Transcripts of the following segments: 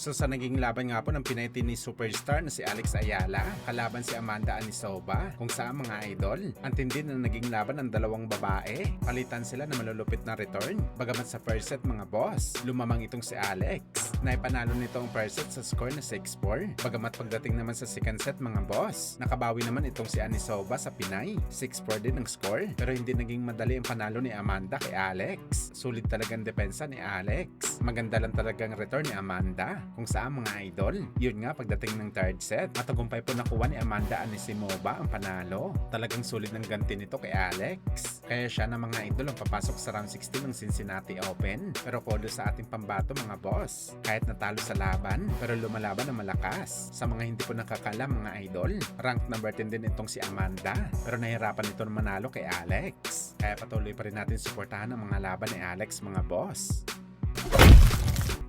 So sa naging laban nga po ng Pinay Tennis superstar na si Alex Ayala, kalaban si Amanda Anisoba, kung saan mga idol, ang tindi na naging laban ng dalawang babae. Palitan sila na malulupit na return. Bagamat sa first set mga boss, lumamang itong si Alex. Naipanalo nito ang first set sa score na 6-4. Bagamat pagdating naman sa second set mga boss, nakabawi naman itong si Anisoba sa Pinay. 6-4 din ang score. Pero hindi naging madali ang panalo ni Amanda kay Alex. Sulit talagang depensa ni Alex. Maganda lang talagang return ni Amanda. Kung saan mga idol, yun nga pagdating ng third set, matagumpay po nakuha ni Amanda Anisimova ang panalo. Talagang sulit ng ganti nito kay Alex. Kaya siya na mga idol ang papasok sa round 16 ng Cincinnati Open. Pero kodo sa ating pambato mga boss. Kahit natalo sa laban, pero lumalaban na malakas. Sa mga hindi po nakakala mga idol, rank number 10 din itong si Amanda. Pero nahirapan ito na manalo kay Alex. Kaya patuloy pa rin natin suportahan ang mga laban ni Alex mga boss.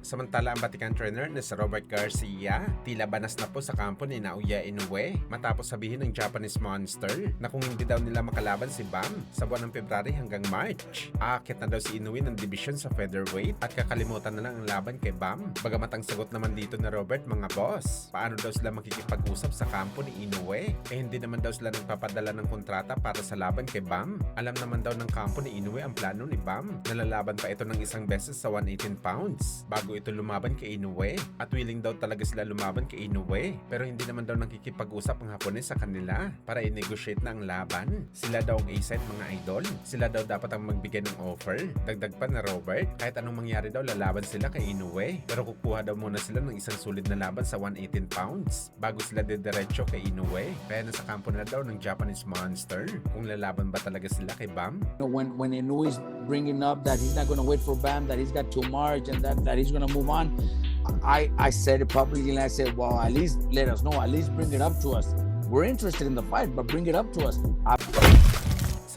Samantala ang Vatican trainer na si Robert Garcia, tila banas na po sa kampo ni Naoya Inoue matapos sabihin ng Japanese Monster na kung hindi daw nila makalaban si Bam sa buwan ng February hanggang March, aakit na daw si Inoue ng division sa featherweight at kakalimutan na lang ang laban kay Bam. Bagamat ang sagot naman dito ni Robert mga boss, paano daw sila makikipag-usap sa kampo ni Inoue? Hindi naman daw sila nagpapadala ng kontrata para sa laban kay Bam. Alam naman daw ng kampo ni Inoue ang plano ni Bam. Nalalaban pa ito ng isang beses sa 118 pounds bago ito lumaban kay Inoue at willing daw talaga sila lumaban kay Inoue pero hindi naman daw nakikipag-usap ang Hapones sa kanila para i-negotiate na ang laban. Sila daw ang A-side mga idol. Sila daw dapat ang magbigay ng offer. Dagdag pa na Robert, kahit anong mangyari daw lalaban sila kay Inoue pero kukuha daw muna sila ng isang sulit na laban sa 118 pounds bago sila didiretso kay Inoue. Kaya nasa kampo na daw ng Japanese Monster kung lalaban ba talaga sila kay Bam. When Inoue is bringing up that he's not going to wait for Bam, that he's got too much and that he's going to move on, I said it publicly and I said, well, at least let us know, at least bring it up to us. We're interested in the fight, but bring it up to us.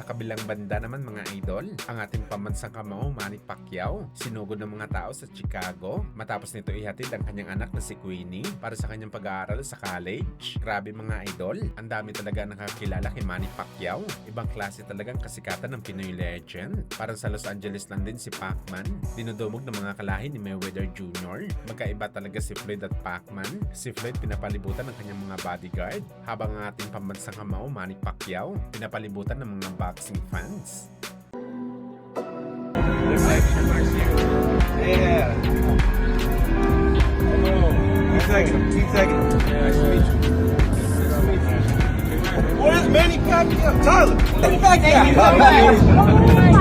Sa kabilang banda naman mga idol, ang ating pambansang kamao Manny Pacquiao, sinugod ng mga tao sa Chicago matapos nito ihatid ang kanyang anak na si Queenie para sa kanyang pag-aaral sa college. Grabe mga idol, ang dami talaga nakakilala kay Manny Pacquiao. Ibang klase talagang kasikatan ng Pinoy legend. Parang sa Los Angeles lang din si Pacman, dinudumog ng mga kalahi ni Mayweather Jr. Magkaiba talaga si Floyd at Pacman. Si Floyd pinapalibutan ng kanyang mga bodyguard, habang ang ating pambansang kamao Manny Pacquiao pinapalibutan ng mga boxing fans. Yeah. Hello. 2 seconds. 2 seconds. Nice to meet you. Where's Manny Pacquiao? Tyler. Manny Pacquiao.